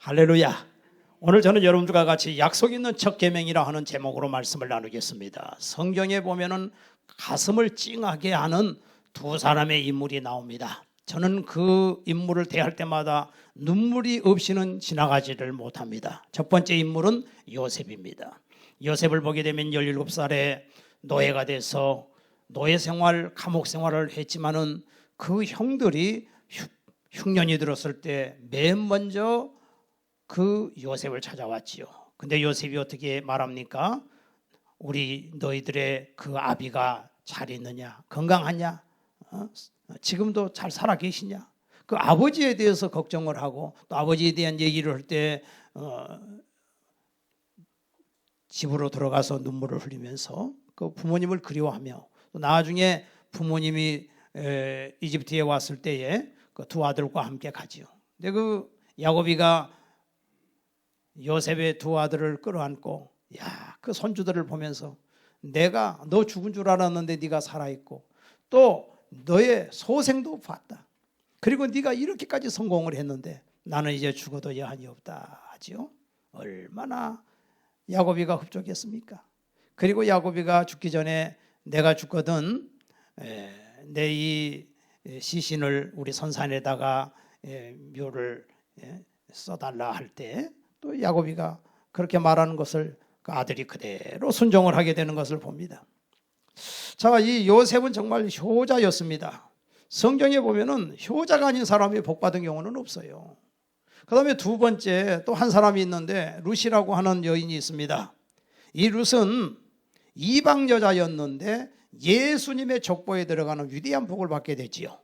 할렐루야. 오늘 저는 여러분들과 같이 약속 있는 첫 계명이라 하는 제목으로 말씀을 나누겠습니다. 성경에 보면은 가슴을 찡하게 하는 두 사람의 인물이 나옵니다. 저는 그 인물을 대할 때마다 눈물이 없이는 지나가지를 못합니다. 첫 번째 인물은 요셉입니다. 요셉을 보게 되면 17살에 노예가 돼서 노예 생활, 감옥 생활을 했지만은 그 형들이 흉년이 들었을 때 맨 먼저 그 요셉을 찾아왔지요. 근데 요셉이 어떻게 말합니까? 우리 너희들의 그 아비가 잘 있느냐? 건강하냐? 지금도 잘 살아 계시냐? 그 아버지에 대해서 걱정을 하고 또 아버지에 대한 얘기를 할 때 집으로 들어가서 눈물을 흘리면서 그 부모님을 그리워하며 또 나중에 부모님이 이집트에 왔을 때에 그 두 아들과 함께 가지요. 근데 그 야곱이가 요셉의 두 아들을 끌어안고 그 손주들을 보면서 내가 너 죽은 줄 알았는데 네가 살아있고 또 너의 소생도 봤다. 그리고 네가 이렇게까지 성공을 했는데 나는 이제 죽어도 여한이 없다 하지요. 얼마나 야곱이가 흡족했습니까? 그리고 야곱이가 죽기 전에 내가 죽거든 내 이 시신을 우리 선산에다가 묘를 써달라 할 때 또 야곱이가 그렇게 말하는 것을 그 아들이 그대로 순종을 하게 되는 것을 봅니다. 자, 이 요셉은 정말 효자였습니다. 성경에 보면은 효자가 아닌 사람이 복받은 경우는 없어요. 그 다음에 두 번째 또 한 사람이 있는데 룻이라고 하는 여인이 있습니다. 이 룻은 이방 여자였는데 예수님의 족보에 들어가는 위대한 복을 받게 되지요.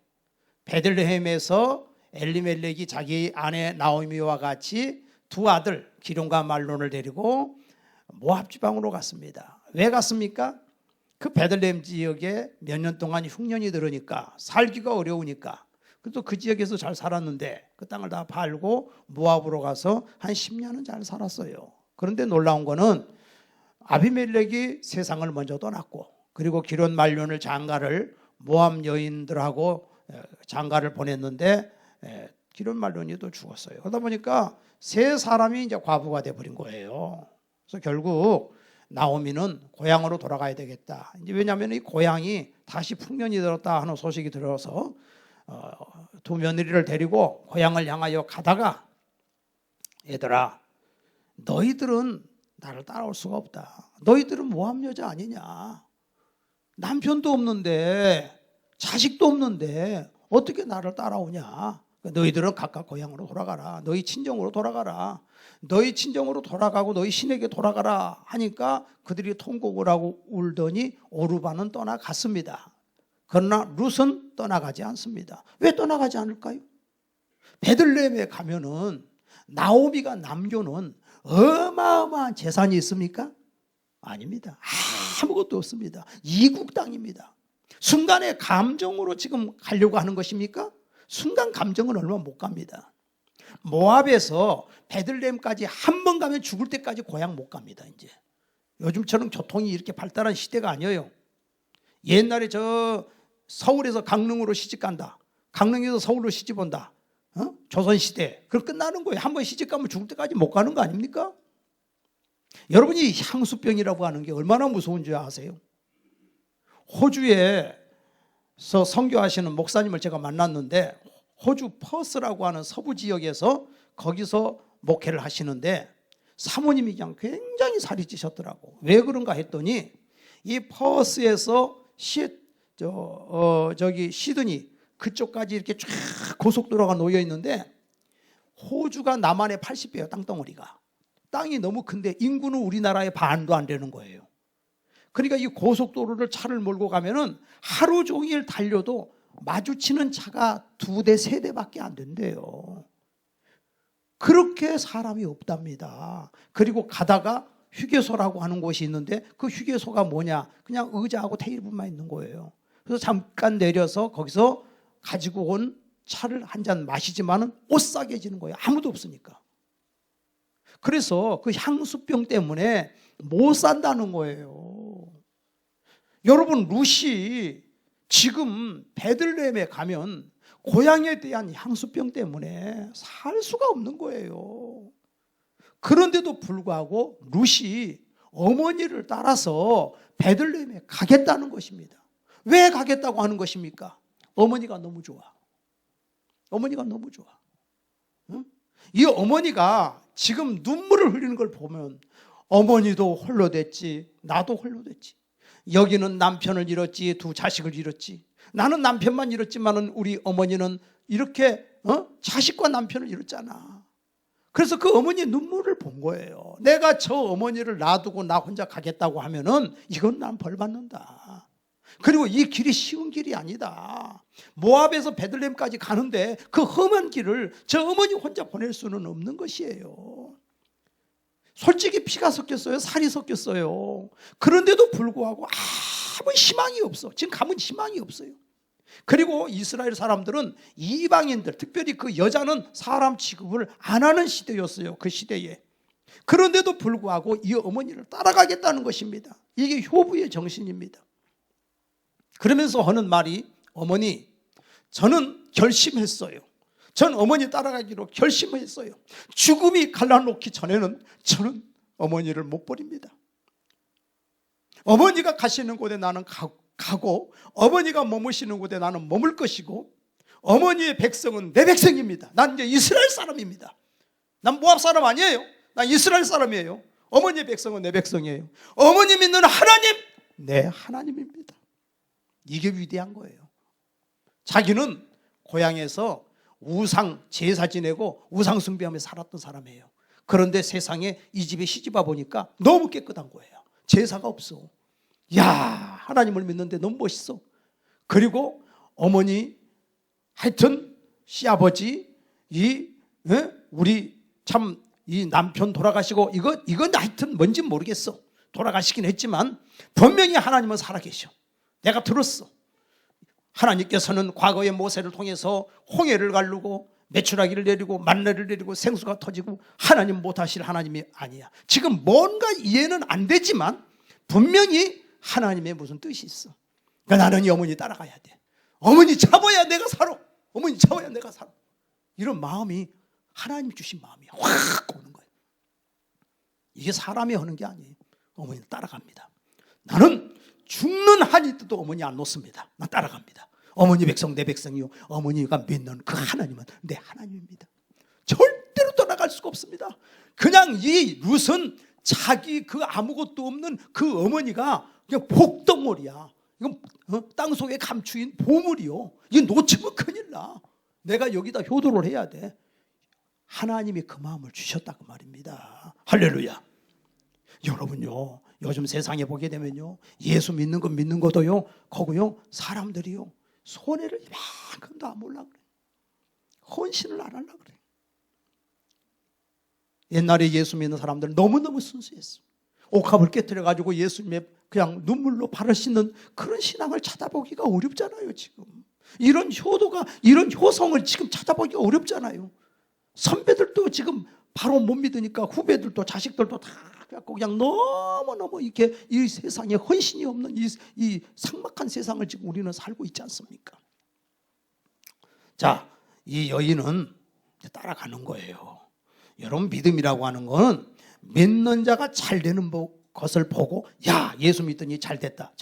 베들레헴에서 엘리멜렉이 자기 아내 나오미와 같이 두 아들 기론과 말론을 데리고 모압 지방으로 갔습니다. 왜 갔습니까? 그 베들레헴 지역에 몇 년 동안 흉년이 들으니까 살기가 어려우니까 또 그 지역에서 잘 살았는데 그 땅을 다 팔고 모압으로 가서 한 10년은 잘 살았어요. 그런데 놀라운 거는 아비멜렉이 세상을 먼저 떠났고 그리고 기론 말론을 장가를 모압 여인들하고 장가를 보냈는데 기론 말론이 또 죽었어요. 그러다 보니까 세 사람이 이제 과부가 돼버린 거예요. 그래서 결국 나오미는 고향으로 돌아가야 되겠다. 이제 왜냐하면 이 고향이 다시 풍년이 들었다 하는 소식이 들어서 두 며느리를 데리고 고향을 향하여 가다가 얘들아 너희들은 나를 따라올 수가 없다. 너희들은 모압 여자 아니냐. 남편도 없는데 자식도 없는데 어떻게 나를 따라오냐. 너희들은 각각 고향으로 돌아가라. 너희 친정으로 돌아가라. 너희 친정으로 돌아가고 너희 신에게 돌아가라 하니까 그들이 통곡을 하고 울더니 오르바는 떠나갔습니다. 그러나 룻은 떠나가지 않습니다. 왜 떠나가지 않을까요? 베들레헴에 가면은 나오미가 남겨놓은 어마어마한 재산이 있습니까? 아닙니다. 아무것도 없습니다. 이국 땅입니다. 순간의 감정으로 지금 가려고 하는 것입니까? 순간 감정은 얼마 못 갑니다. 모압에서 베들레헴까지 한 번 가면 죽을 때까지 고향 못 갑니다. 이제 요즘처럼 교통이 이렇게 발달한 시대가 아니에요. 옛날에 저 서울에서 강릉으로 시집간다. 강릉에서 서울로 시집 온다. 조선시대. 그럼 끝나는 거예요. 한 번 시집 가면 죽을 때까지 못 가는 거 아닙니까? 여러분이 향수병이라고 하는 게 얼마나 무서운 줄 아세요? 호주에서 선교하시는 목사님을 제가 만났는데 호주 퍼스라고 하는 서부 지역에서 거기서 목회를 하시는데 사모님이 그냥 굉장히 살이 찌셨더라고. 왜 그런가 했더니 이 퍼스에서 저기 시드니 그쪽까지 이렇게 쫙 고속도로가 놓여 있는데 호주가 남한의 80배예요. 땅덩어리가. 땅이 너무 큰데 인구는 우리나라의 반도 안 되는 거예요. 그러니까 이 고속도로를 차를 몰고 가면은 하루 종일 달려도 마주치는 차가 2대, 3대밖에 안 된대요. 그렇게 사람이 없답니다. 그리고 가다가 휴게소라고 하는 곳이 있는데 그 휴게소가 뭐냐? 그냥 의자하고 테이블만 있는 거예요. 그래서 잠깐 내려서 거기서 가지고 온 차를 한 잔 마시지만은 오싹해지는 거예요. 아무도 없으니까. 그래서 그 향수병 때문에 못 산다는 거예요. 여러분 룻이 지금 베들레헴에 가면 고향에 대한 향수병 때문에 살 수가 없는 거예요. 그런데도 불구하고 룻이 어머니를 따라서 베들레헴에 가겠다는 것입니다. 왜 가겠다고 하는 것입니까? 어머니가 너무 좋아. 어머니가 너무 좋아. 응? 이 어머니가 지금 눈물을 흘리는 걸 보면 어머니도 홀로 됐지, 나도 홀로 됐지. 여기는 남편을 잃었지, 두 자식을 잃었지. 나는 남편만 잃었지만은 우리 어머니는 이렇게 자식과 남편을 잃었잖아. 그래서 그 어머니의 눈물을 본 거예요. 내가 저 어머니를 놔두고 나 혼자 가겠다고 하면은 이건 난 벌 받는다. 그리고 이 길이 쉬운 길이 아니다. 모압에서 베들레헴까지 가는데 그 험한 길을 저 어머니 혼자 보낼 수는 없는 것이에요. 솔직히 피가 섞였어요. 살이 섞였어요. 그런데도 불구하고 아무 희망이 없어. 지금 가면 희망이 없어요. 그리고 이스라엘 사람들은 이방인들, 특별히 그 여자는 사람 취급을 안 하는 시대였어요. 그 시대에. 그런데도 불구하고 이 어머니를 따라가겠다는 것입니다. 이게 효부의 정신입니다. 그러면서 하는 말이, 어머니, 저는 결심했어요. 전 어머니 따라가기로 결심했어요. 죽음이 갈라놓기 전에는 저는 어머니를 못 버립니다. 어머니가 가시는 곳에 나는 가고 어머니가 머무시는 곳에 나는 머물 것이고 어머니의 백성은 내 백성입니다. 난 이제 이스라엘 사람입니다. 난 모압 사람 아니에요. 난 이스라엘 사람이에요. 어머니의 백성은 내 백성이에요. 어머니 믿는 하나님, 내 하나님입니다. 이게 위대한 거예요. 자기는 고향에서 우상 제사 지내고 우상 숭배하며 살았던 사람이에요. 그런데 세상에 이 집에 시집와 보니까 너무 깨끗한 거예요. 제사가 없어. 야, 하나님을 믿는데 너무 멋있어. 그리고 어머니, 하여튼 시아버지, 우리 참 이 남편 돌아가시고 이건 하여튼 뭔지 모르겠어. 돌아가시긴 했지만 분명히 하나님은 살아계셔. 내가 들었어. 하나님께서는 과거의 모세를 통해서 홍해를 가르고 메추라기를 내리고 만나를 내리고 생수가 터지고 하나님 못하실 하나님이 아니야. 지금 뭔가 이해는 안 되지만 분명히 하나님의 무슨 뜻이 있어. 그러니까 나는 이 어머니 따라가야 돼. 어머니 잡아야 내가 살아. 어머니 잡아야 내가 살아. 이런 마음이 하나님 주신 마음이야. 확 오는 거예요. 이게 사람이 하는 게 아니에요. 어머니를 따라갑니다. 나는 죽는 한이 있어도 어머니 안 놓습니다. 나 따라갑니다. 어머니 백성 내 백성이요. 어머니가 믿는 그 하나님은 내 하나님입니다. 절대로 떠나갈 수가 없습니다. 그냥 이 룻은 자기 그 아무것도 없는 그 어머니가 그냥 복덩어리야. 이건 땅속에 감추인 보물이요. 이거 놓치면 큰일 나. 내가 여기다 효도를 해야 돼. 하나님이 그 마음을 주셨다고 말입니다. 할렐루야. 여러분요, 요즘 세상에 보게 되면요, 예수 믿는 것도요, 거기요, 사람들이요, 손해를 이만큼도 안 보려고 그래. 헌신을 안 하려고 그래. 옛날에 예수 믿는 사람들 너무너무 순수했어. 옥합을 깨뜨려가지고 예수님의 그냥 눈물로 발을 씻는 그런 신앙을 찾아보기가 어렵잖아요, 지금. 이런 효도가, 이런 효성을 지금 찾아보기가 어렵잖아요. 선배들도 지금 바로 못 믿으니까 후배들도 자식들도 다 그냥 너무너무 이렇게 이 세상에 헌신이 없는 이 삭막한 세상을 지금 우리는 살고 있지 않습니까? 자, 이 여인은 따라가는 거예요. 여러분, 믿음이라고 하는 건 믿는 자가 잘 되는 것을 보고, 야, 예수 믿더니 잘 됐다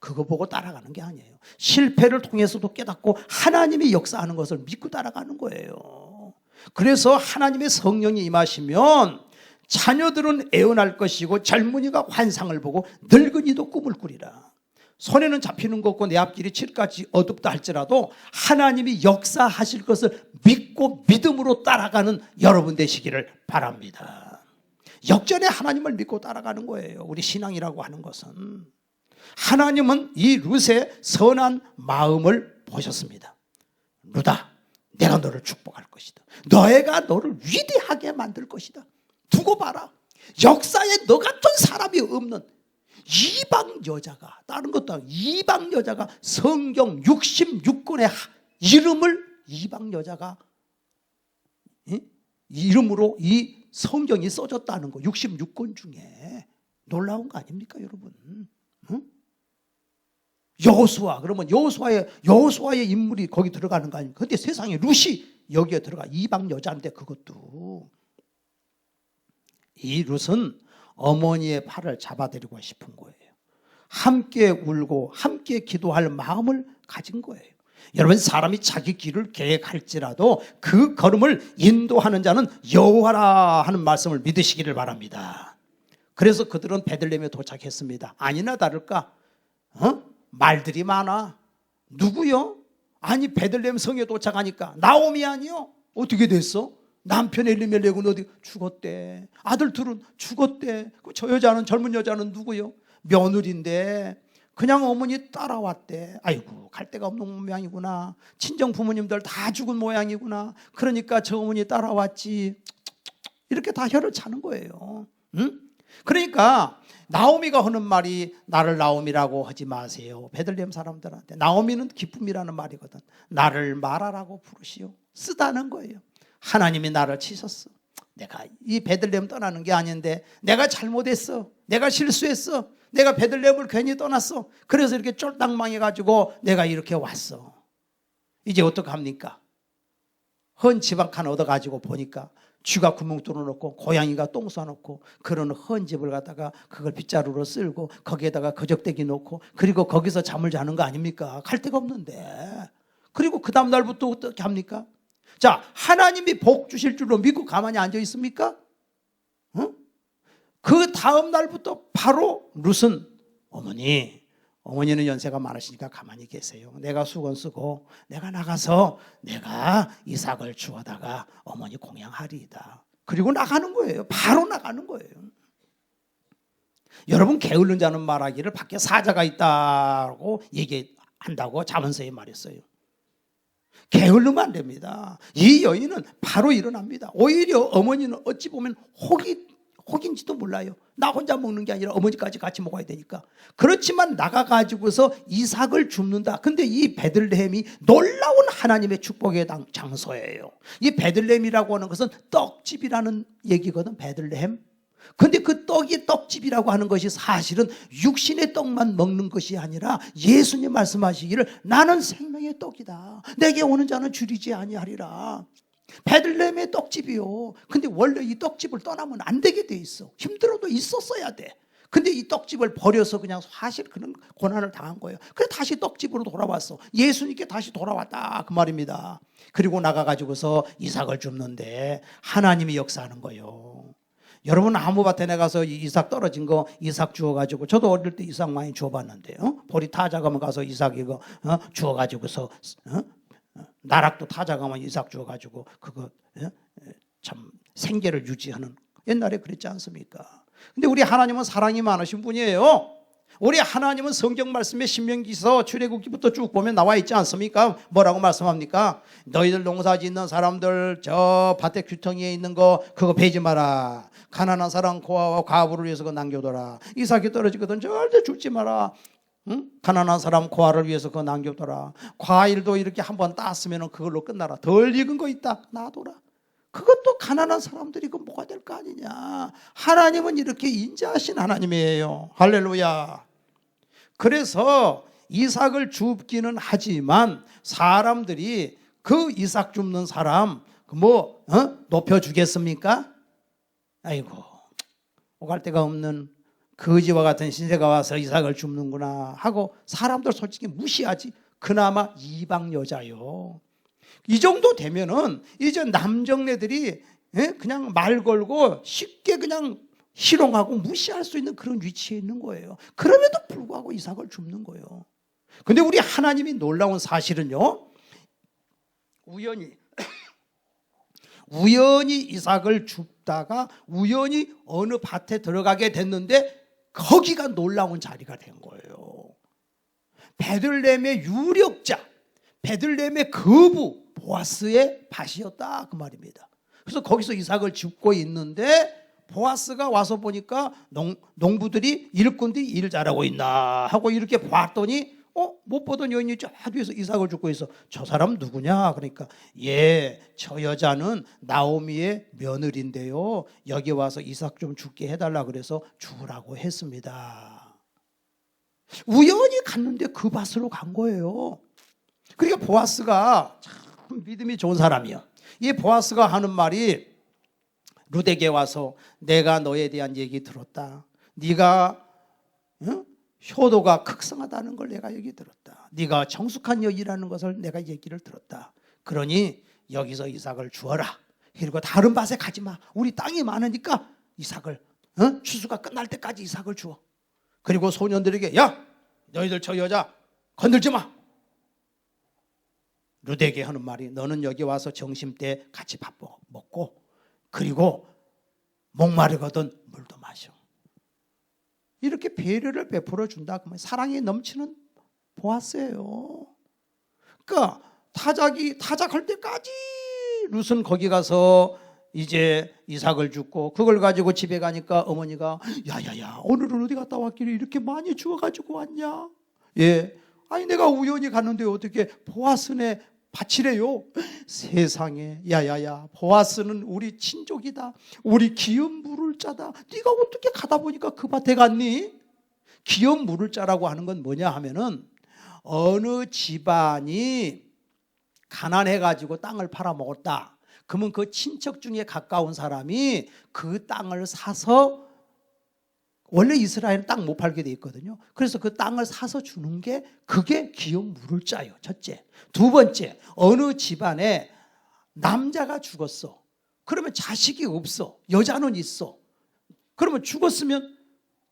그거 보고 따라가는 게 아니에요. 실패를 통해서도 깨닫고 하나님이 역사하는 것을 믿고 따라가는 거예요. 그래서 하나님의 성령이 임하시면 자녀들은 애원할 것이고 젊은이가 환상을 보고 늙은이도 꿈을 꾸리라. 손에는 잡히는 것 없고 내 앞길이 칠까지 어둡다 할지라도 하나님이 역사하실 것을 믿고 믿음으로 따라가는 여러분 되시기를 바랍니다. 역전에 하나님을 믿고 따라가는 거예요. 우리 신앙이라고 하는 것은. 하나님은 이 룻의 선한 마음을 보셨습니다. 룻아, 내가 너를 축복할 것이다. 너희가 너를 위대하게 만들 것이다. 두고 봐라. 역사에 너 같은 사람이 없는 이방 여자가, 다른 것도 아니고 이방 여자가 성경 66권의 이름을 이방 여자가 이름으로 이 성경이 써졌다는 거, 66권 중에 놀라운 거 아닙니까, 여러분? 응? 여호수아, 그러면 여호수아의 인물이 거기 들어가는 거 아닙니까? 근데 세상에 룻이 여기에 들어가. 이방 여자인데 그것도. 이 룻은 어머니의 팔을 잡아드리고 싶은 거예요. 함께 울고 함께 기도할 마음을 가진 거예요. 여러분, 사람이 자기 길을 계획할지라도 그 걸음을 인도하는 자는 여호와라 하는 말씀을 믿으시기를 바랍니다. 그래서 그들은 베들레헴에 도착했습니다. 아니나 다를까 말들이 많아. 누구요? 아니, 베들레헴 성에 도착하니까 나오미 아니요? 어떻게 됐어? 남편 엘리멜렉은 어디 죽었대. 아들 둘은 죽었대. 저 여자는, 젊은 여자는 누구요? 며느리인데 그냥 어머니 따라왔대. 아이고, 갈 데가 없는 모양이구나. 친정 부모님들 다 죽은 모양이구나. 그러니까 저 어머니 따라왔지. 이렇게 다 혀를 차는 거예요. 응? 그러니까 나오미가 하는 말이 나를 나오미라고 하지 마세요. 베들레헴 사람들한테. 나오미는 기쁨이라는 말이거든. 나를 마라라고 부르시오. 쓰다는 거예요. 하나님이 나를 치셨어. 내가 이 베들레헴 떠나는 게 아닌데 내가 잘못했어. 내가 실수했어. 내가 베들레헴을 괜히 떠났어. 그래서 이렇게 쫄딱 망해가지고 내가 이렇게 왔어. 이제 어떡합니까? 헌 집 한 칸 얻어가지고 보니까 쥐가 구멍 뚫어놓고 고양이가 똥 싸놓고 그런 헌 집을 갖다가 그걸 빗자루로 쓸고 거기에다가 거적대기 놓고 그리고 거기서 잠을 자는 거 아닙니까? 갈 데가 없는데. 그리고 그 다음 날부터 어떻게 합니까? 자, 하나님이 복 주실 줄로 믿고 가만히 앉아 있습니까? 그 다음 날부터 바로 룻은 어머니는 연세가 많으시니까 가만히 계세요. 내가 수건 쓰고 내가 나가서 내가 이삭을 주워다가 어머니 공양하리이다. 그리고 나가는 거예요. 바로 나가는 거예요. 여러분, 게으른 자는 말하기를 밖에 사자가 있다고 얘기한다고 자문서에 말했어요. 게을르면 안 됩니다. 이 여인은 바로 일어납니다. 오히려 어머니는 어찌 보면 혹인지도 몰라요. 나 혼자 먹는 게 아니라 어머니까지 같이 먹어야 되니까. 그렇지만 나가가지고서 이삭을 줍는다. 근데 이 베들레헴이 놀라운 하나님의 축복의 장소예요. 이 베들레헴이라고 하는 것은 떡집이라는 얘기거든. 베들레헴. 근데 그 떡이 떡집이라고 하는 것이 사실은 육신의 떡만 먹는 것이 아니라 예수님 말씀하시기를 나는 생명의 떡이다. 내게 오는 자는 줄이지 아니하리라. 베들레헴의 떡집이요. 근데 원래 이 떡집을 떠나면 안 되게 돼 있어. 힘들어도 있었어야 돼. 근데 이 떡집을 버려서 그냥 사실 그런 고난을 당한 거예요. 그래 다시 떡집으로 돌아왔어. 예수님께 다시 돌아왔다 그 말입니다. 그리고 나가가지고서 이삭을 줍는데 하나님이 역사하는 거예요. 여러분, 나무밭에 나가서 이삭 떨어진 거 이삭 주워가지고, 저도 어릴 때 이삭 많이 주워봤는데요. 보리 타작하면 가서 이삭 이거 주워가지고서 나락도 타작하면 이삭 주워가지고 그거 참 생계를 유지하는, 옛날에 그랬지 않습니까? 근데 우리 하나님은 사랑이 많으신 분이에요. 우리 하나님은 성경 말씀에 신명기서 출애굽기부터 쭉 보면 나와 있지 않습니까? 뭐라고 말씀합니까? 너희들 농사 짓는 사람들 저 밭에 규덩이에 있는 거 그거 베지 마라. 가난한 사람 고아와 과부를 위해서 그거 남겨둬라. 이삭이 떨어지거든 절대 줍지 마라. 응? 가난한 사람 고아를 위해서 그거 남겨둬라. 과일도 이렇게 한번 땄으면 그걸로 끝나라. 덜 익은 거 있다 놔둬라. 그것도 가난한 사람들이 그 뭐가 될 거 아니냐. 하나님은 이렇게 인자하신 하나님이에요. 할렐루야. 그래서 이삭을 줍기는 하지만 사람들이 그 이삭 줍는 사람 높여주겠습니까? 아이고, 오갈 데가 없는 거지와 같은 신세가 와서 이삭을 줍는구나 하고 사람들 솔직히 무시하지. 그나마 이방 여자요. 이 정도 되면은 이제 남정네들이 그냥 말 걸고 쉽게 그냥 희롱하고 무시할 수 있는 그런 위치에 있는 거예요. 그럼에도 불구하고 이삭을 줍는 거예요. 근데 우리 하나님이 놀라운 사실은요, 우연히 이삭을 줍다가 우연히 어느 밭에 들어가게 됐는데 거기가 놀라운 자리가 된 거예요. 베들레헴의 유력자, 베들레헴의 거부 보아스의 밭이었다 그 말입니다. 그래서 거기서 이삭을 줍고 있는데 보아스가 와서 보니까 농부들이 일꾼들이 일 잘하고 있나 하고 이렇게 봤더니 못 보던 여인이 저 뒤에서 이삭을 줍고 있어. 저 사람 누구냐? 그러니까 저 여자는 나오미의 며느리인데요, 여기 와서 이삭 좀 죽게 해달라 그래서 주라고 했습니다. 우연히 갔는데 그 밭으로 간 거예요. 그러니까 보아스가 참 믿음이 좋은 사람이야. 이 보아스가 하는 말이 룻에게 와서 내가 너에 대한 얘기 들었다. 네가 효도가 극성하다는 걸 내가 얘기 들었다. 네가 정숙한 여인이라는 것을 내가 얘기를 들었다. 그러니 여기서 이삭을 주어라. 그리고 다른 밭에 가지 마. 우리 땅이 많으니까 이삭을 추수가 끝날 때까지 이삭을 주어. 그리고 소년들에게 야 너희들 저 여자 건들지 마. 룻에게 하는 말이 너는 여기 와서 점심때 같이 밥 먹고 그리고 목마르거든 물도 마셔. 이렇게 배려를 베풀어 준다. 그러면 사랑이 넘치는 보아스예요. 그러니까 타작할 때까지 룻은 거기 가서 이제 이삭을 줍고 그걸 가지고 집에 가니까 어머니가 야야야 오늘은 어디 갔다 왔길래 이렇게 많이 주워가지고 왔냐? 예, 아니 내가 우연히 갔는데 어떻게 보아스네 밭이래요? 세상에 야야야 보아스는 우리 친족이다. 우리 기업 물을 자다. 네가 어떻게 가다 보니까 그 밭에 갔니? 기업 물을 자라고 하는 건 뭐냐 하면은 어느 집안이 가난해가지고 땅을 팔아먹었다. 그러면 그 친척 중에 가까운 사람이 그 땅을 사서 원래 이스라엘은 땅 못 팔게 돼 있거든요. 그래서 그 땅을 사서 주는 게 그게 기업 물을 자요. 첫째. 두 번째, 어느 집안에 남자가 죽었어. 그러면 자식이 없어. 여자는 있어. 그러면 죽었으면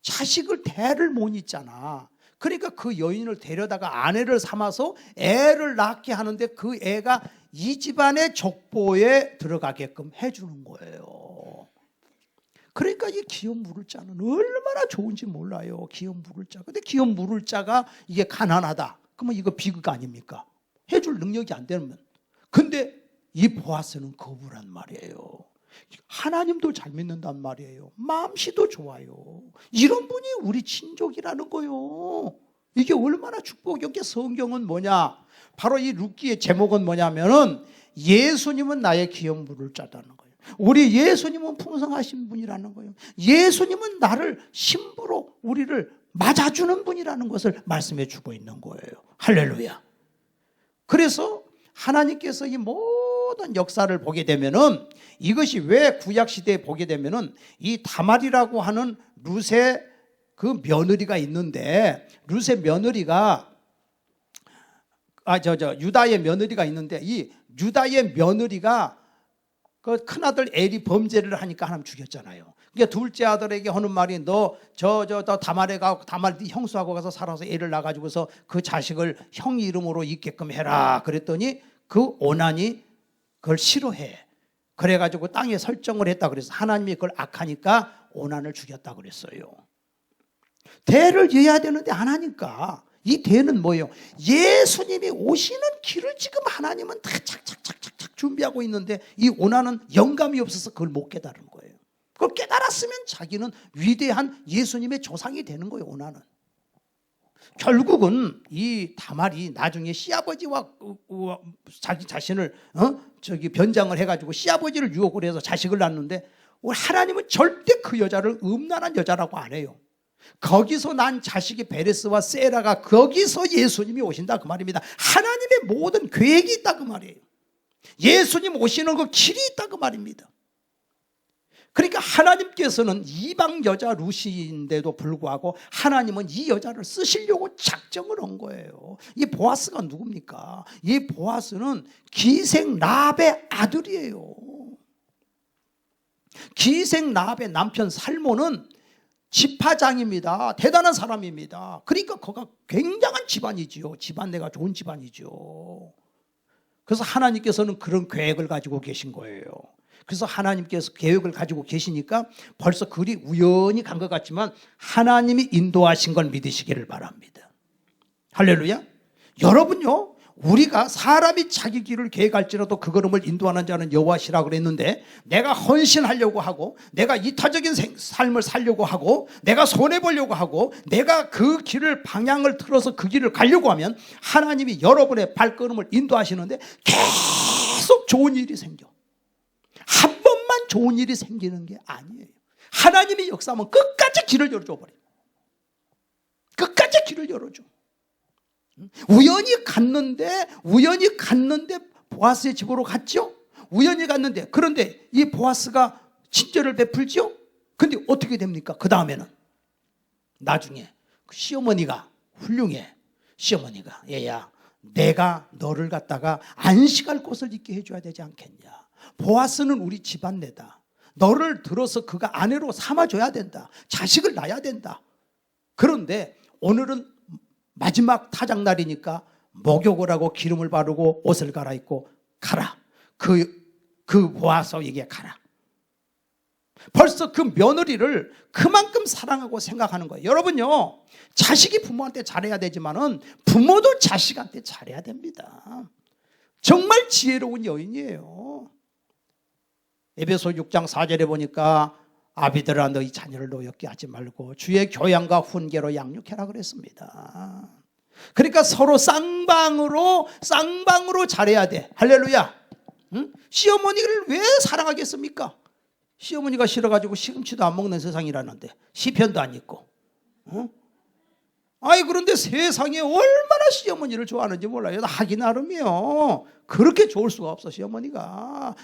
자식을 대를 못 잇잖아. 그러니까 그 여인을 데려다가 아내를 삼아서 애를 낳게 하는데 그 애가 이 집안의 족보에 들어가게끔 해주는 거예요. 그러니까 이 기업 물을 자는 얼마나 좋은지 몰라요. 기업 물을 자. 근데 기업 물을 자가 이게 가난하다. 그러면 이거 비극 아닙니까? 해줄 능력이 안 되면. 근데 이 보아스는 거부란 말이에요. 하나님도 잘 믿는단 말이에요. 마음씨도 좋아요. 이런 분이 우리 친족이라는 거요. 이게 얼마나 축복. 여기 성경은 뭐냐? 바로 이 룻기의 제목은 뭐냐면은 예수님은 나의 기업 물을 자다는 거예요. 우리 예수님은 풍성하신 분이라는 거예요. 예수님은 나를 신부로 우리를 맞아주는 분이라는 것을 말씀해 주고 있는 거예요. 할렐루야. 그래서 하나님께서 이 모든 역사를 보게 되면은 이것이 왜 구약시대에 보게 되면은 이 다말이라고 하는 룻의 그 며느리가 있는데 룻의 며느리가 유다의 며느리가 있는데 이 유다의 며느리가 그 큰아들 엘이 범죄를 하니까 하나님 죽였잖아요. 그러니까 둘째 아들에게 하는 말이 너 다말에 가고 다말 네 형수하고 가서 살아서 애를 낳아가지고서 그 자식을 형 이름으로 있게끔 해라. 그랬더니 그 오난이 그걸 싫어해. 그래가지고 땅에 설정을 했다 그래서 하나님이 그걸 악하니까 오난을 죽였다 그랬어요. 대를 이어야 되는데 안 하니까 이 대는 뭐예요? 예수님이 오시는 길을 지금 하나님은 다 착착착착 준비하고 있는데 이 오난은 영감이 없어서 그걸 못 깨달은 거예요. 그걸 깨달았으면 자기는 위대한 예수님의 조상이 되는 거예요. 오난은. 결국은 이 다말이 나중에 시아버지와 자기 자신을 변장을 해가지고 시아버지를 유혹을 해서 자식을 낳는데 하나님은 절대 그 여자를 음란한 여자라고 안 해요. 거기서 난 자식이 베레스와 세라가 거기서 예수님이 오신다 그 말입니다. 하나님의 모든 계획이 있다 그 말이에요. 예수님 오시는 그 길이 있다 그 말입니다. 그러니까 하나님께서는 이방 여자 룻인데도 불구하고 하나님은 이 여자를 쓰시려고 작정을 한 거예요. 이 보아스가 누굽니까? 이 보아스는 기생 라합의 아들이에요. 기생 라합의 남편 살모는 지파장입니다. 대단한 사람입니다. 그러니까 그가 굉장한 집안이지요. 집안내가 좋은 집안이죠. 그래서 하나님께서는 그런 계획을 가지고 계신 거예요. 그래서 하나님께서 계획을 가지고 계시니까 벌써 그리 우연히 간 것 같지만 하나님이 인도하신 걸 믿으시기를 바랍니다. 할렐루야. 여러분요, 우리가 사람이 자기 길을 계획할지라도 그 걸음을 인도하는 자는 여호와시라고 그랬는데 내가 헌신하려고 하고 내가 이타적인 삶을 살려고 하고 내가 손해보려고 하고 내가 그 길을 방향을 틀어서 그 길을 가려고 하면 하나님이 여러분의 발걸음을 인도하시는데 계속 좋은 일이 생겨. 한 번만 좋은 일이 생기는 게 아니에요. 하나님이 역사하면 끝까지 길을 열어줘 버려요. 끝까지 길을 열어줘. 우연히 갔는데 보아스의 집으로 갔죠. 우연히 갔는데 그런데 이 보아스가 친절을 베풀죠. 근데 어떻게 됩니까? 그 다음에는 나중에 그 시어머니가 훌륭해. 시어머니가 얘야, 내가 너를 갖다가 안식할 곳을 있게 해줘야 되지 않겠냐. 보아스는 우리 집안내다. 너를 들어서 그가 아내로 삼아줘야 된다. 자식을 낳아야 된다. 그런데 오늘은 마지막 타작날이니까 목욕을 하고 기름을 바르고 옷을 갈아입고 가라. 그 보아스에게 가라. 벌써 그 며느리를 그만큼 사랑하고 생각하는 거예요. 여러분요, 자식이 부모한테 잘해야 되지만은 부모도 자식한테 잘해야 됩니다. 정말 지혜로운 여인이에요. 에베소 6장 4절에 보니까 아비들아 너희 자녀를 노엽게 하지 말고 주의 교양과 훈계로 양육해라 그랬습니다. 그러니까 서로 쌍방으로 잘해야 돼. 할렐루야. 응? 시어머니를 왜 사랑하겠습니까? 시어머니가 싫어가지고 시금치도 안 먹는 세상이라는데 시편도 안 읽고. 응? 아이 그런데 세상에 얼마나 시어머니를 좋아하는지 몰라요. 하기 나름이요. 그렇게 좋을 수가 없어. 시어머니가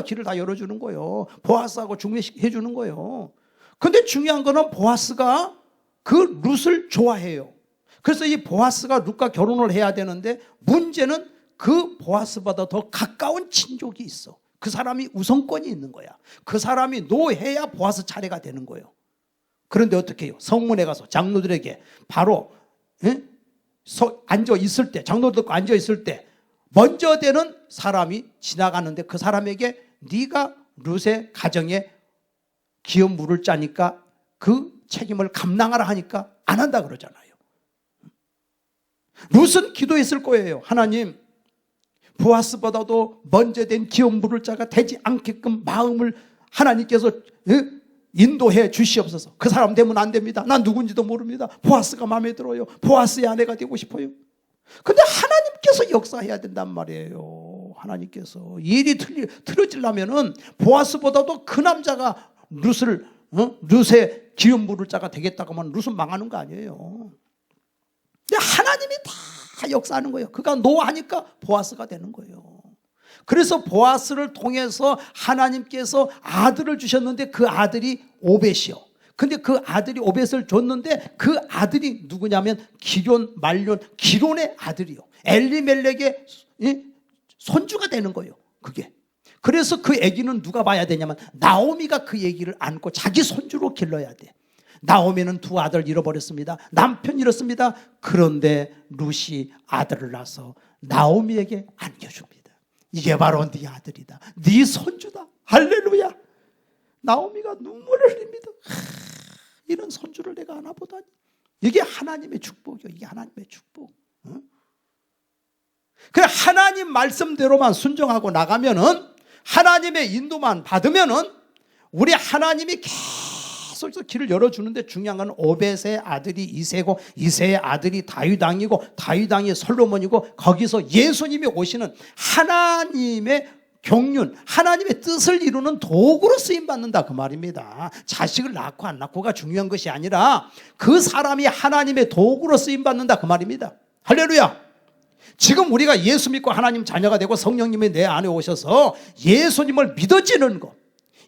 길을 다 열어주는 거예요. 보아스하고 중매해 주는 거예요. 근데 중요한 거는 보아스가 그 룻을 좋아해요. 그래서 이 보아스가 룻과 결혼을 해야 되는데 문제는 그 보아스보다 더 가까운 친족이 있어. 그 사람이 우선권이 있는 거야. 그 사람이 노해야 보아스 차례가 되는 거예요. 그런데 어떻게 해요? 성문에 가서 장로들에게 바로 앉아 있을 때, 장로들 앉아 있을 때 먼저 되는 사람이 지나가는데 그 사람에게 네가 룻의 가정에 기업 물을 짜니까 그 책임을 감당하라 하니까 안 한다 그러잖아요. 룻은 기도했을 거예요. 하나님, 보아스보다도 먼저 된 기업 물을 자가 되지 않게끔 마음을 하나님께서 인도해 주시옵소서. 그 사람 되면 안 됩니다. 난 누군지도 모릅니다. 보아스가 마음에 들어요. 보아스의 아내가 되고 싶어요. 근데 하나님께서 역사해야 된단 말이에요. 하나님께서 일이 틀어지려면은 보아스보다도 그 남자가 룻의 기업 물을 자가 되겠다고 하면 룻은 망하는 거 아니에요. 근데 하나님이 다 역사하는 거예요. 그가 노하니까 보아스가 되는 거예요. 그래서 보아스를 통해서 하나님께서 아들을 주셨는데 그 아들이 오벳이요. 근데 그 아들이 오벳을 줬는데 그 아들이 누구냐면 기론의 아들이요. 엘리멜렉의 손주가 되는 거예요. 그게. 그래서 그 아기는 누가 봐야 되냐면 나오미가 그 아기를 안고 자기 손주로 길러야 돼. 나오미는 두 아들 잃어버렸습니다. 남편 잃었습니다. 그런데 룻이 아들을 낳아서 나오미에게 안겨줍니다. 이게 바로 네 아들이다. 네 손주다. 할렐루야. 나오미가 눈물을 흘립니다. 이런 손주를 내가 하나 보다니. 이게 하나님의 축복이요. 이게 하나님의 축복. 그냥 하나님 말씀대로만 순종하고 나가면은, 하나님의 인도만 받으면은 우리 하나님이 계속 길을 열어주는데, 중요한 건 오벳의 아들이 이새고 이새의 아들이 다윗 왕이고 다윗 왕이 솔로몬이고, 거기서 예수님이 오시는 하나님의 경륜, 하나님의 뜻을 이루는 도구로 쓰임받는다 그 말입니다. 자식을 낳고 안 낳고가 중요한 것이 아니라 그 사람이 하나님의 도구로 쓰임받는다 그 말입니다. 할렐루야. 지금 우리가 예수 믿고 하나님 자녀가 되고 성령님이 내 안에 오셔서 예수님을 믿어지는 것,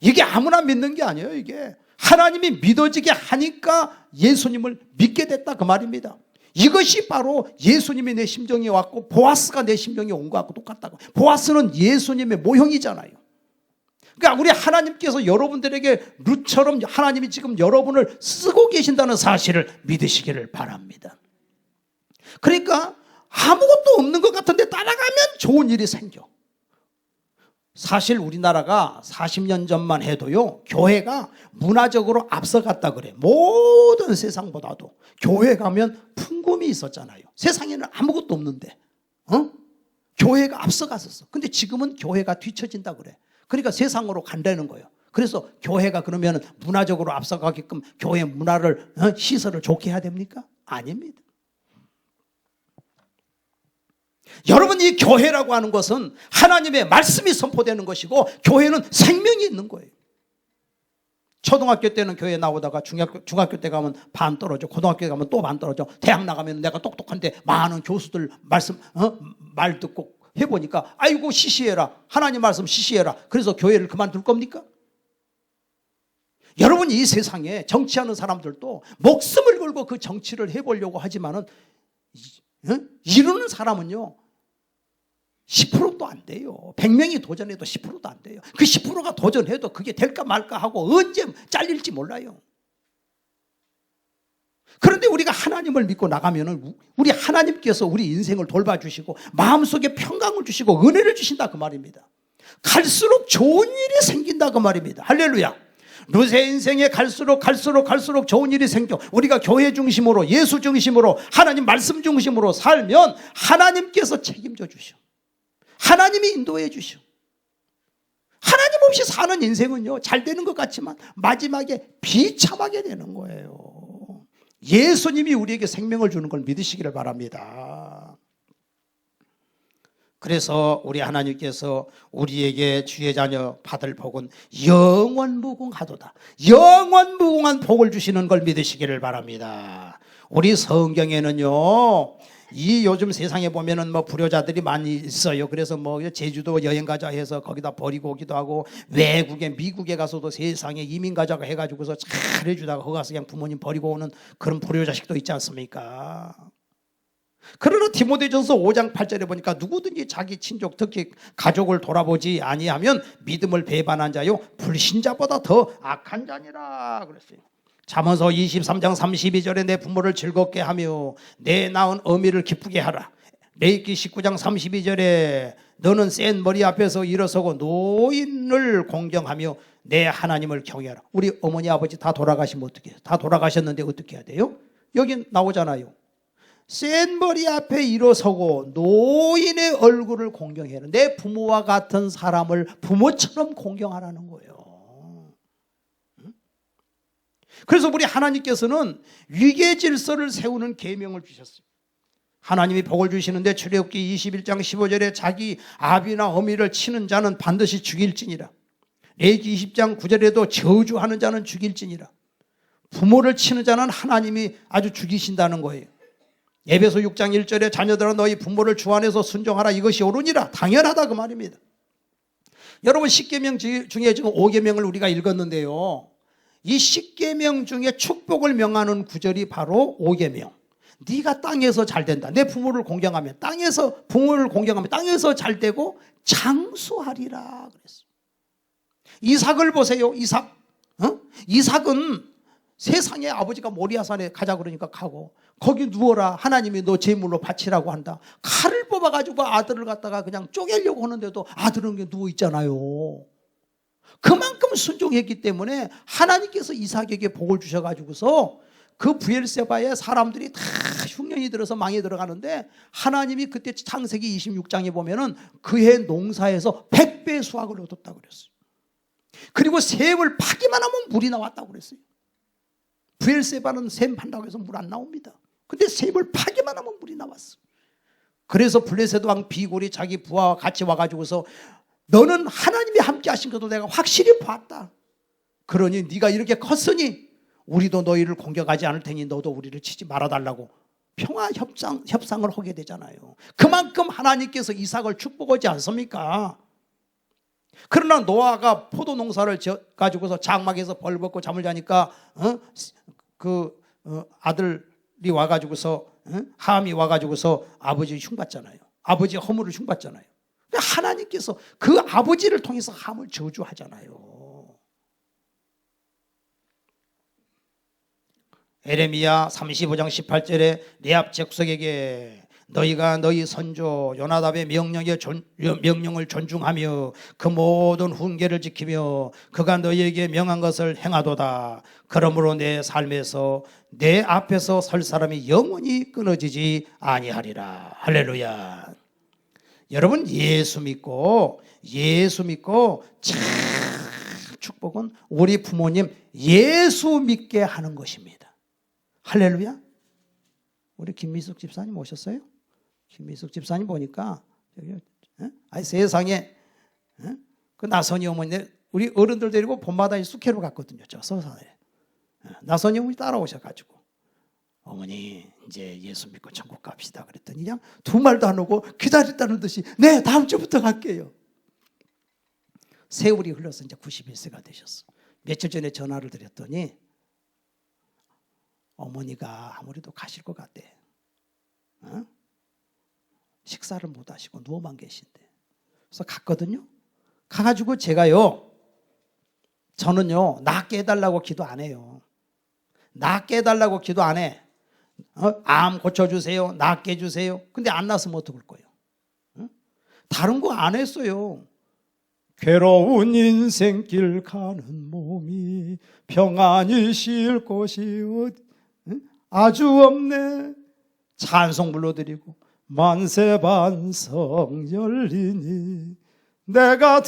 이게 아무나 믿는 게 아니에요. 이게 하나님이 믿어지게 하니까 예수님을 믿게 됐다 그 말입니다. 이것이 바로 예수님이 내 심정에 왔고 보아스가 내 심정에 온 것하고 똑같다고. 보아스는 예수님의 모형이잖아요. 그러니까 우리 하나님께서 여러분들에게 룻처럼 하나님이 지금 여러분을 쓰고 계신다는 사실을 믿으시기를 바랍니다. 그러니까 아무것도 없는 것 같은데 따라가면 좋은 일이 생겨. 사실 우리나라가 40년 전만 해도요, 교회가 문화적으로 앞서갔다 그래. 모든 세상보다도 교회 가면 풍금이 있었잖아요. 세상에는 아무것도 없는데 교회가 앞서갔었어. 근데 지금은 교회가 뒤처진다 그래. 그러니까 세상으로 간다는 거예요. 그래서 교회가 그러면 문화적으로 앞서가게끔 교회 문화를 시설을 좋게 해야 됩니까? 아닙니다. 여러분, 이 교회라고 하는 것은 하나님의 말씀이 선포되는 것이고, 교회는 생명이 있는 거예요. 초등학교 때는 교회 나오다가 중학교 때 가면 반 떨어져, 고등학교 때 가면 또 반 떨어져, 대학 나가면 내가 똑똑한데 많은 교수들 말 듣고 해보니까 아이고 시시해라, 하나님 말씀 시시해라. 그래서 교회를 그만둘 겁니까? 여러분, 이 세상에 정치하는 사람들도 목숨을 걸고 그 정치를 해보려고 하지만은 이루는 사람은요 10%도 안 돼요. 100명이 도전해도 10%도 안 돼요. 그 10%가 도전해도 그게 될까 말까 하고 언제 잘릴지 몰라요. 그런데 우리가 하나님을 믿고 나가면은 우리 하나님께서 우리 인생을 돌봐주시고 마음속에 평강을 주시고 은혜를 주신다 그 말입니다. 갈수록 좋은 일이 생긴다 그 말입니다. 할렐루야. 루세 인생에 갈수록 좋은 일이 생겨 우리가 교회 중심으로 예수 중심으로 하나님 말씀 중심으로 살면 하나님께서 책임져 주셔. 하나님이 인도해 주셔. 하나님 없이 사는 인생은요 잘 되는 것 같지만 마지막에 비참하게 되는 거예요. 예수님이 우리에게 생명을 주는 걸 믿으시기를 바랍니다. 그래서 우리 하나님께서 우리에게 주의 자녀 받을 복은 영원무궁하도다. 영원무궁한 복을 주시는 걸 믿으시기를 바랍니다. 우리 성경에는요 이 요즘 세상에 보면은 뭐 불효자들이 많이 있어요. 그래서 뭐 제주도 여행 가자 해서 거기다 버리고 오기도 하고, 외국에 미국에 가서도 세상에 이민 가자고 해가지고서 잘해주다가 거기 가서 그냥 부모님 버리고 오는 그런 불효자식도 있지 않습니까? 그러나 디모데전서 5장 8절에 보니까 누구든지 자기 친족 특히 가족을 돌아보지 아니하면 믿음을 배반한 자요 불신자보다 더 악한 자니라 그랬어요. 잠언서 23장 32절에 내 부모를 즐겁게 하며 내 낳은 어미를 기쁘게 하라. 레위기 19장 32절에 너는 센 머리 앞에서 일어서고 노인을 공경하며 내 하나님을 경외하라. 우리 어머니 아버지 다 돌아가시면 어떻게 해요? 다 돌아가셨는데 어떻게 해야 돼요? 여기 나오잖아요. 센 머리 앞에 일어서고 노인의 얼굴을 공경해라. 내 부모와 같은 사람을 부모처럼 공경하라는 거예요. 그래서 우리 하나님께서는 위계 질서를 세우는 계명을 주셨어요. 하나님이 복을 주시는데 출애굽기 21장 15절에 자기 아비나 어미를 치는 자는 반드시 죽일지니라. 레위기 20장 9절에도 저주하는 자는 죽일지니라. 부모를 치는 자는 하나님이 아주 죽이신다는 거예요. 에베소 6장 1절에 자녀들아 너희 부모를 주 안에서 순종하라. 이것이 옳으니라. 당연하다 그 말입니다. 여러분 10계명 중에 지금 5계명을 우리가 읽었는데요. 이 10계명 중에 축복을 명하는 구절이 바로 5계명. 네가 땅에서 잘 된다. 내 부모를 공경하면 땅에서 부모를 공경하면 땅에서 잘 되고 장수하리라 그랬어요. 이삭을 보세요. 이삭은 세상에 아버지가 모리아산에 가자 그러니까 가고 거기 누워라. 하나님이 너 제물로 바치라고 한다. 칼을 뽑아가지고 아들을 갖다가 그냥 쪼개려고 하는데도 아들은 그냥 누워 있잖아요. 그만큼 순종했기 때문에 하나님께서 이삭에게 복을 주셔가지고서 그 브엘세바에 사람들이 다 흉년이 들어서 망에 들어가는데 하나님이 그때 창세기 26장에 보면은 그해 농사에서 100배 수확을 얻었다고 그랬어요. 그리고 샘을 파기만 하면 물이 나왔다고 그랬어요. 브엘세바는 샘 판다고 해서 물 안 나옵니다. 근데 샘을 파기만 하면 물이 나왔어. 그래서 블레셋 왕 비골이 자기 부하와 같이 와가지고서 너는 하나님이 함께 하신 것도 내가 확실히 봤다. 그러니 네가 이렇게 컸으니 우리도 너희를 공격하지 않을 테니 너도 우리를 치지 말아달라고 평화 협상을 하게 되잖아요. 그만큼 하나님께서 이삭을 축복하지 않습니까? 그러나 노아가 포도 농사를 가지고서 장막에서 벌벗고 잠을 자니까 아들이 와가지고서 함이 와가지고서 아버지 흉받잖아요. 아버지 허물을 흉받잖아요. 하나님께서 그 아버지를 통해서 함을 저주하잖아요. 에레미야 35장 18절에 내 앞 잭석에게 너희가 너희 선조 요나답의 명령을 존중하며 그 모든 훈계를 지키며 그가 너희에게 명한 것을 행하도다. 그러므로 내 삶에서 내 앞에서 설 사람이 영원히 끊어지지 아니하리라. 할렐루야. 여러분 예수 믿고 참 축복은 우리 부모님 예수 믿게 하는 것입니다. 할렐루야. 우리 김미숙 집사님 오셨어요? 김미숙 집사님 보니까 세상에 그 나선이 어머니 우리 어른들 데리고 봄마다 쑥회로 갔거든요. 저 서산에 나선이 어머니 따라오셔가지고 어머니 이제 예수 믿고 천국 갑시다 그랬더니 그냥 두 말도 안 하고 기다렸다는 듯이 네 다음 주부터 갈게요. 세월이 흘러서 이제 91세가 되셨어. 며칠 전에 전화를 드렸더니 어머니가 아무래도 가실 것 같대. 어? 식사를 못 하시고 누워만 계신대. 그래서 갔거든요. 가가지고 저는요 낫게 해달라고 기도 안 해요. 낫게 해달라고 기도 안 해. 암 고쳐주세요, 낫게 해주세요. 근데 안 났으면 어떡할 거예요? 다른 거 안 했어요. 괴로운 인생길 가는 몸이 평안히 쉴 곳이 어디 아주 없네. 찬송 불러드리고 만세 반성 열리니 내가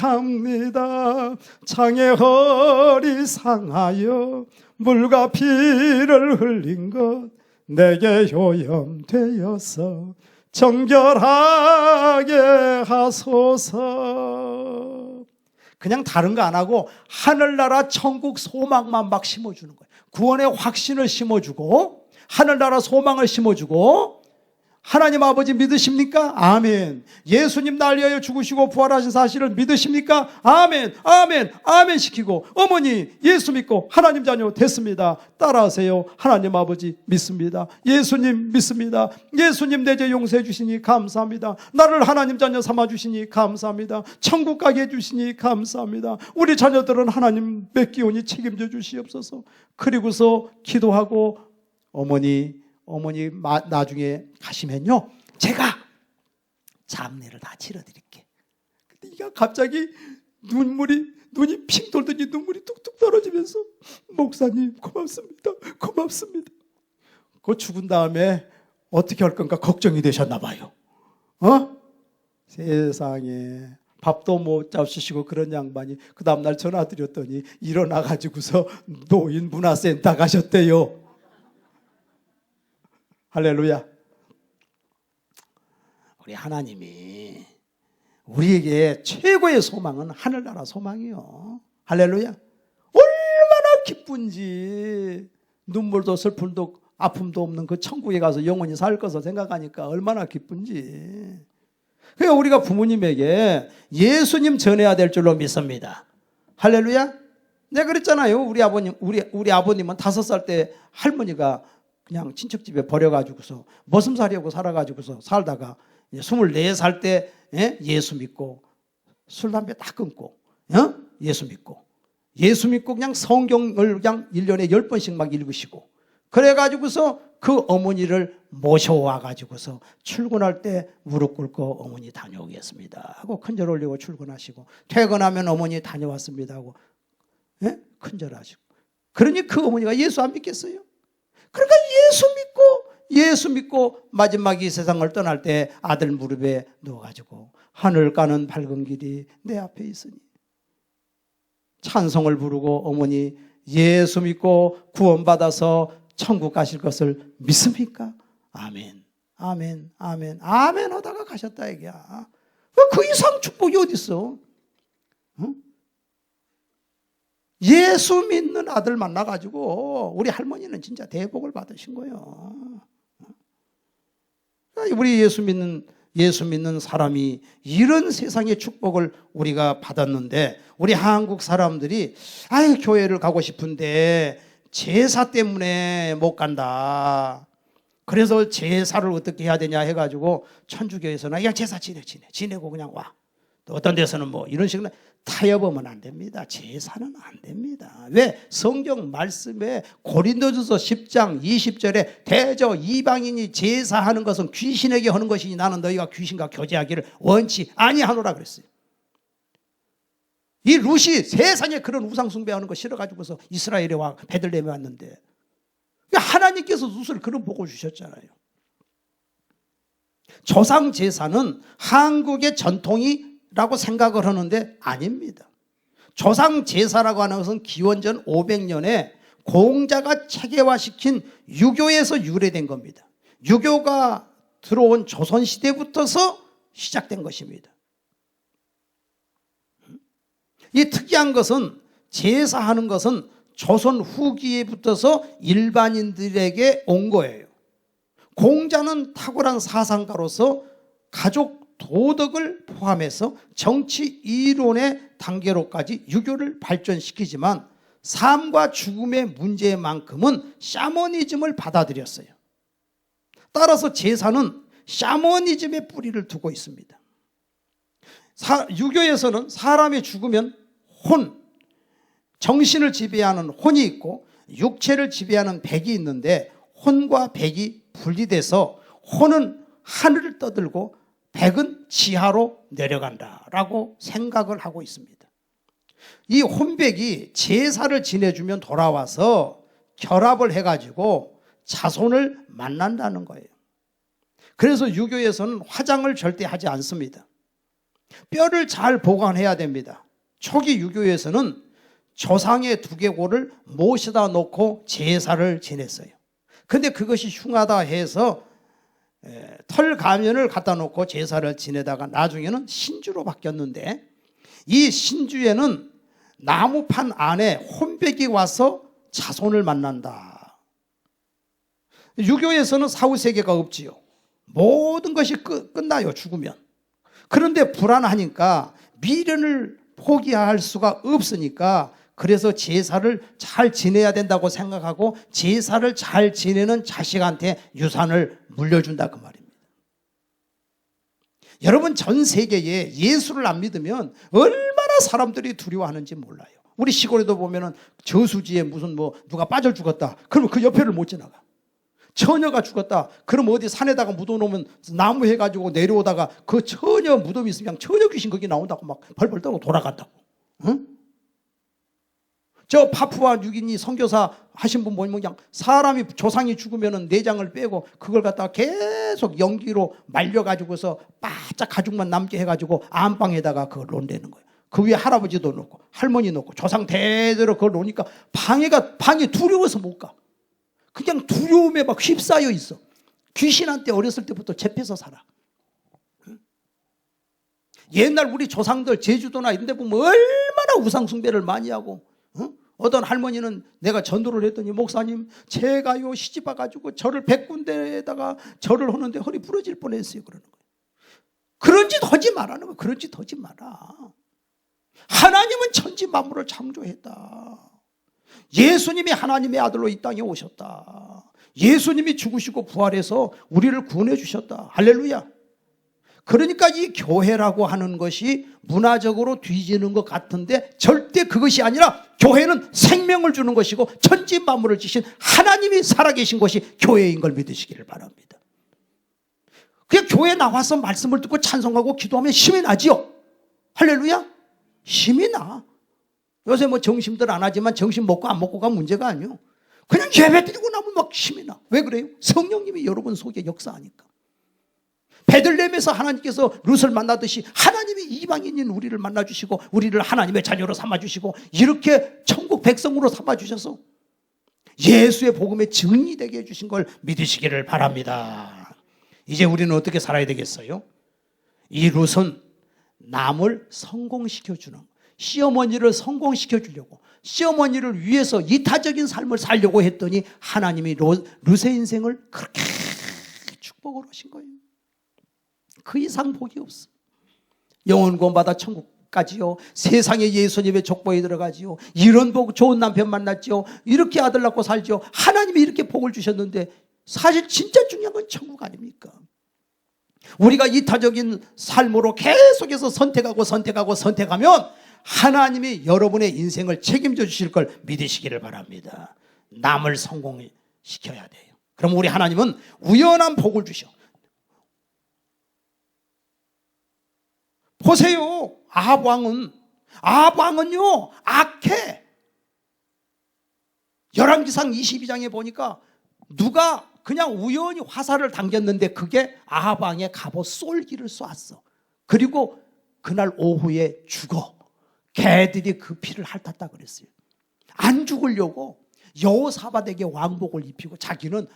들어갑니다. 창에 허리 상하여 물과 피를 흘린 것 내게 효염되어서 정결하게 하소서. 그냥 다른 거 안 하고 하늘나라 천국 소망만 막 심어주는 거예요. 구원의 확신을 심어주고 하늘나라 소망을 심어주고 하나님 아버지 믿으십니까? 아멘. 예수님 날 위하여 죽으시고 부활하신 사실을 믿으십니까? 아멘, 아멘, 아멘 시키고 어머니 예수 믿고 하나님 자녀 됐습니다. 따라하세요. 하나님 아버지 믿습니다. 예수님 믿습니다. 예수님 내 죄 용서해 주시니 감사합니다. 나를 하나님 자녀 삼아 주시니 감사합니다. 천국 가게 해 주시니 감사합니다. 우리 자녀들은 하나님 맺기오니 책임져 주시옵소서. 그리고서 기도하고 어머니 나중에 가시면요 제가 잡례를 다 치러드릴게. 근데 이가 갑자기 눈이 핑 돌더니 눈물이 뚝뚝 떨어지면서 목사님 고맙습니다. 그 죽은 다음에 어떻게 할 건가 걱정이 되셨나 봐요. 세상에 밥도 못 잡수시고 그런 양반이 그 다음날 전화 드렸더니 일어나가지고서 노인 문화센터 가셨대요. 할렐루야. 우리 하나님이 우리에게 최고의 소망은 하늘나라 소망이요. 할렐루야. 얼마나 기쁜지. 눈물도 슬픔도 아픔도 없는 그 천국에 가서 영원히 살 것을 생각하니까 얼마나 기쁜지. 그러니까 우리가 부모님에게 예수님 전해야 될 줄로 믿습니다. 할렐루야. 내가 그랬잖아요. 우리 아버님은 5살 때 할머니가 그냥 친척집에 버려가지고서 머슴살이하고 살아가지고서 살다가 24살 때 예수 믿고 술 담배 다 끊고 예수 믿고 그냥 성경을 그냥 1년에 10번씩 막 읽으시고 그래가지고서 그 어머니를 모셔와가지고서 출근할 때 무릎 꿇고 어머니 다녀오겠습니다 하고 큰절 올리고 출근하시고 퇴근하면 어머니 다녀왔습니다 하고 큰절하시고. 그러니 그 어머니가 예수 안 믿겠어요? 그러니까 예수 믿고 마지막에 이 세상을 떠날 때 아들 무릎에 누워가지고 하늘 가는 밝은 길이 내 앞에 있으니 찬송을 부르고 어머니 예수 믿고 구원받아서 천국 가실 것을 믿습니까? 아멘, 아멘, 아멘, 아멘 하다가 가셨다 얘기야. 그 이상 축복이 어디 있어? 예수 믿는 아들 만나가지고 우리 할머니는 진짜 대복을 받으신 거예요. 우리 예수 믿는 사람이 이런 세상의 축복을 우리가 받았는데 우리 한국 사람들이 교회를 가고 싶은데 제사 때문에 못 간다. 그래서 제사를 어떻게 해야 되냐 해가지고 천주교에서는 그냥 제사 지내고 그냥 와. 또 어떤 데서는 뭐 이런 식으로 타협하면 안 됩니다. 제사는 안 됩니다. 왜? 성경 말씀에 고린도전서 10장 20절에 대저 이방인이 제사하는 것은 귀신에게 하는 것이니 나는 너희가 귀신과 교제하기를 원치 아니하노라 그랬어요. 이 룻이 세상에 그런 우상 숭배하는 거 싫어가지고서 이스라엘에 와 베들레헴에 왔는데 하나님께서 룻을 그런 복을 주셨잖아요. 조상 제사는 한국의 전통이라고 생각을 하는데 아닙니다. 조상 제사라고 하는 것은 기원전 500년에 공자가 체계화시킨 유교에서 유래된 겁니다. 유교가 들어온 조선시대부터서 시작된 것입니다. 이 특이한 것은 제사하는 것은 조선 후기에부터서 일반인들에게 온 거예요. 공자는 탁월한 사상가로서 가족 도덕을 포함해서 정치 이론의 단계로까지 유교를 발전시키지만 삶과 죽음의 문제만큼은 샤머니즘을 받아들였어요. 따라서 제사는 샤머니즘의 뿌리를 두고 있습니다. 유교에서는 사람이 죽으면 정신을 지배하는 혼이 있고 육체를 지배하는 백이 있는데 혼과 백이 분리돼서 혼은 하늘을 떠들고 백은 지하로 내려간다라고 생각을 하고 있습니다. 이 혼백이 제사를 지내주면 돌아와서 결합을 해가지고 자손을 만난다는 거예요. 그래서 유교에서는 화장을 절대 하지 않습니다. 뼈를 잘 보관해야 됩니다. 초기 유교에서는 조상의 두개골을 모셔다 놓고 제사를 지냈어요. 근데 그것이 흉하다 해서 털 가면을 갖다 놓고 제사를 지내다가 나중에는 신주로 바뀌었는데, 이 신주에는 나무판 안에 혼백이 와서 자손을 만난다. 유교에서는 사후세계가 없지요. 모든 것이 끝나요, 죽으면. 그런데 불안하니까 미련을 포기할 수가 없으니까, 그래서 제사를 잘 지내야 된다고 생각하고 제사를 잘 지내는 자식한테 유산을 물려준다, 그 말입니다. 여러분, 전 세계에 예수를 안 믿으면 얼마나 사람들이 두려워하는지 몰라요. 우리 시골에도 보면은 저수지에 무슨 누가 빠져 죽었다, 그러면 그 옆에를 못 지나가. 처녀가 죽었다, 그럼 어디 산에다가 묻어놓으면 나무 해가지고 내려오다가 그 처녀 무덤이 있으면 처녀 귀신 거기 나온다고 막 벌벌 떨고 돌아간다고. 응? 저 파푸아 뉴기니 선교사 하신 분 보면 그냥 사람이 조상이 죽으면 내장을 빼고 그걸 갖다가 계속 연기로 말려가지고서 바짝 가죽만 남게 해가지고 안방에다가 그걸 놓는다는 거예요. 그 위에 할아버지도 놓고 할머니 놓고 조상 대대로 그걸 놓으니까 방이 두려워서 못 가. 그냥 두려움에 막 휩싸여 있어. 귀신한테 어렸을 때부터 잡혀서 살아. 옛날 우리 조상들 제주도나 이런 데 보면 얼마나 우상 숭배를 많이 하고, 어떤 할머니는 내가 전도를 했더니, 목사님 제가요 시집 와가지고 저를 100군데에다가 절을 하는데 허리 부러질 뻔했어요, 그러는 거예요. 그런 짓 하지 말라는 거예요. 그런 짓 하지 마라. 하나님은 천지 만물을 창조했다. 예수님이 하나님의 아들로 이 땅에 오셨다. 예수님이 죽으시고 부활해서 우리를 구원해 주셨다. 할렐루야. 그러니까 이 교회라고 하는 것이 문화적으로 뒤지는 것 같은데 절대 그것이 아니라, 교회는 생명을 주는 것이고 천지 만물을 지신 하나님이 살아계신 것이 교회인 걸 믿으시기를 바랍니다. 그냥 교회 나와서 말씀을 듣고 찬송하고 기도하면 힘이 나지요. 할렐루야. 힘이 나. 요새 정심들 안 하지만 정심 먹고 안 먹고가 문제가 아니요. 그냥 예배 드리고 나면 막 힘이 나. 왜 그래요? 성령님이 여러분 속에 역사하니까. 베들레헴에서 하나님께서 룻을 만나듯이 하나님이 이방인인 우리를 만나주시고 우리를 하나님의 자녀로 삼아주시고 이렇게 천국 백성으로 삼아주셔서 예수의 복음의 증인이 되게 해주신 걸 믿으시기를 바랍니다. 이제 우리는 어떻게 살아야 되겠어요? 이 룻은 남을 성공시켜주는, 시어머니를 성공시켜주려고, 시어머니를 위해서 이타적인 삶을 살려고 했더니 하나님이 룻의 인생을 그렇게 축복을 하신 거예요. 그 이상 복이 없어. 영원 구원받아 천국까지요, 세상에 예수님의 족보에 들어가지요, 이런 복, 좋은 남편 만났지요, 이렇게 아들 낳고 살지요. 하나님이 이렇게 복을 주셨는데 사실 진짜 중요한 건 천국 아닙니까? 우리가 이타적인 삶으로 계속해서 선택하면 하나님이 여러분의 인생을 책임져 주실 걸 믿으시기를 바랍니다. 남을 성공시켜야 돼요. 그럼 우리 하나님은 우연한 복을 주셔. 보세요. 아합 왕은요 악해. 열왕기상 22장에 보니까 누가 그냥 우연히 화살을 당겼는데 그게 아합 왕의 갑옷 쏠기를 쏘았어. 그리고 그날 오후에 죽어. 개들이 그 피를 핥았다 그랬어요. 안 죽으려고 여호사밧에게 왕복을 입히고 자기는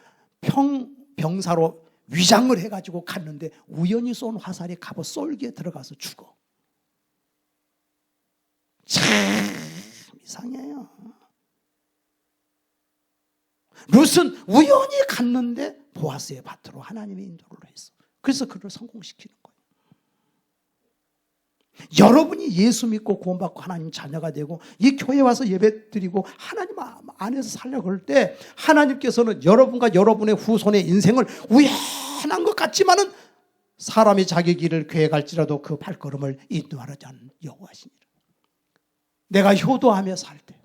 병사로 위장을 해가지고 갔는데 우연히 쏜 화살이 갑옷 쏠기에 들어가서 죽어. 참 이상해요. 룻은 우연히 갔는데 보아스의 밭으로 하나님의 인도를 했어. 그래서 그를 성공시키는 거예요. 여러분이 예수 믿고 구원받고 하나님 자녀가 되고 이 교회 와서 예배 드리고 하나님 안에서 살려고 할 때 하나님께서는 여러분과 여러분의 후손의 인생을 우연한 것 같지만은 사람이 자기 길을 교회 갈지라도 그 발걸음을 인도하지 않는 여호와시니라. 내가 효도하며 살 때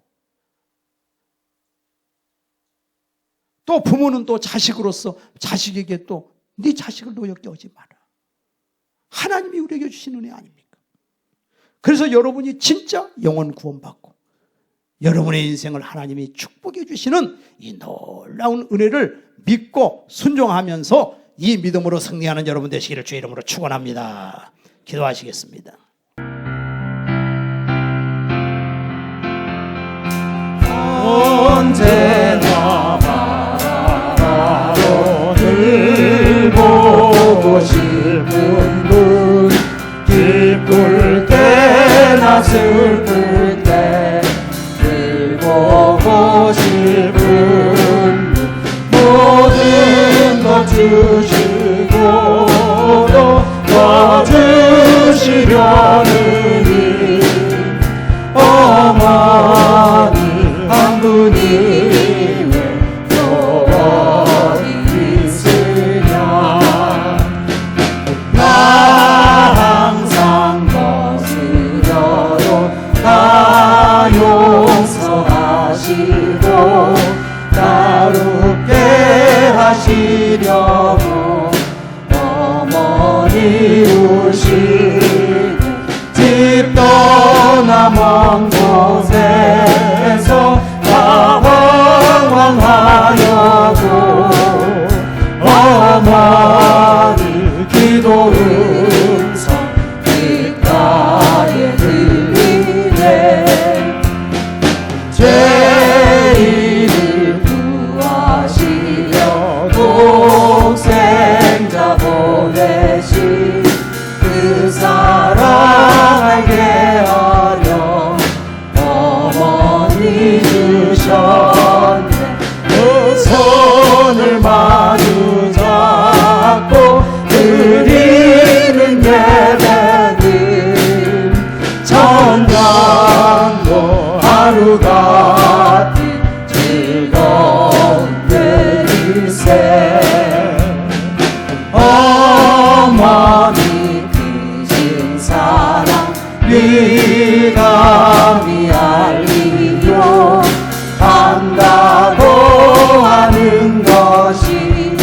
또 부모는 또 자식으로서 자식에게 또 네 자식을 노엽게 하지 마라. 하나님이 우리에게 주신 은혜 아닙니까? 그래서 여러분이 진짜 영혼 구원받고 여러분의 인생을 하나님이 축복해 주시는 이 놀라운 은혜를 믿고 순종하면서 이 믿음으로 승리하는 여러분 되시기를 주의 이름으로 축원합니다. 기도하시겠습니다. 언제나 바라보늘 보고 싶은 분, 기쁠 때나 슬플 때 늘 보고 싶은 분, 모든 것 주시고 또 도와주시려는 이 어머니 한 분이 왜 또 어디 있으냐. 나 항상 거스려도 다 용서하시고 따롭게 하시려고 어머니 우시네. 집 떠나 먼 곳에서 방황하여도 어머니 기도 음성 귓가에 들리네. 죄인을 구하시려 독생자 보내신 그 사랑 알게 하려 어머니 주셨네. 그 손을 마주 잡고 드리는 예배는 천당도 하루 같은 즐거운 내일새. 어머니 크신 사랑 위감이 알리려 한다고 하는 것이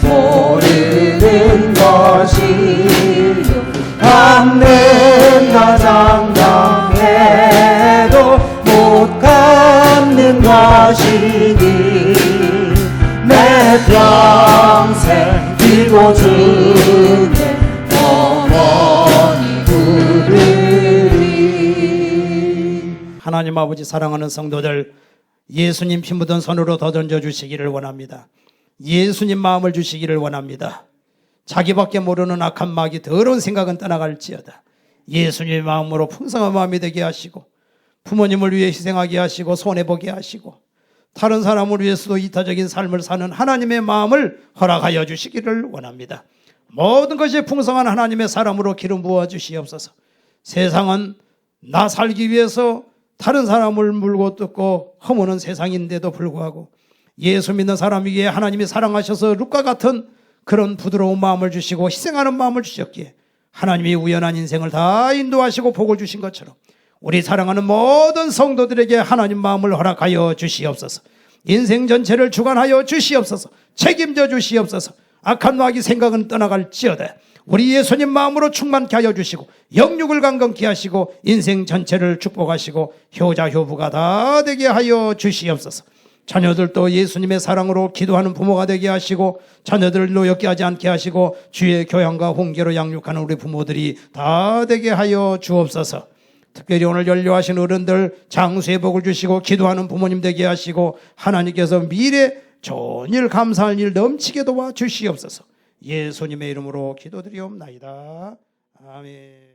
모르는 것이요. 갚는다 장담해도 못 갚는 것이니 내 평생 기도 중에 어머니 부르리. 하나님 아버지 사랑하는 성도들, 예수님 피 묻은 손으로 더 던져주시기를 원합니다. 예수님 마음을 주시기를 원합니다. 자기밖에 모르는 악한 마귀 더러운 생각은 떠나갈지어다. 예수님의 마음으로 풍성한 마음이 되게 하시고 부모님을 위해 희생하게 하시고 손해보게 하시고 다른 사람을 위해서도 이타적인 삶을 사는 하나님의 마음을 허락하여 주시기를 원합니다. 모든 것이 풍성한 하나님의 사람으로 기름 부어 주시옵소서. 세상은 나 살기 위해서 다른 사람을 물고 뜯고 허무는 세상인데도 불구하고 예수 믿는 사람이기에 하나님이 사랑하셔서 룻과 같은 그런 부드러운 마음을 주시고 희생하는 마음을 주셨기에 하나님이 우연한 인생을 다 인도하시고 복을 주신 것처럼 우리 사랑하는 모든 성도들에게 하나님 마음을 허락하여 주시옵소서. 인생 전체를 주관하여 주시옵소서. 책임져 주시옵소서. 악한 마귀 생각은 떠나갈지어다. 우리 예수님 마음으로 충만케 하여 주시고 영육을 강건케 하시고 인생 전체를 축복하시고 효자 효부가 다 되게 하여 주시옵소서. 자녀들도 예수님의 사랑으로 기도하는 부모가 되게 하시고 자녀들을 노엽게 하지 않게 하시고 주의 교양과 홍계로 양육하는 우리 부모들이 다 되게 하여 주옵소서. 특별히 오늘 연료하신 어른들 장수의 복을 주시고 기도하는 부모님 되게 하시고 하나님께서 미래 좋은 일 감사할 일 넘치게 도와 주시옵소서. 예수님의 이름으로 기도드리옵나이다. 아멘.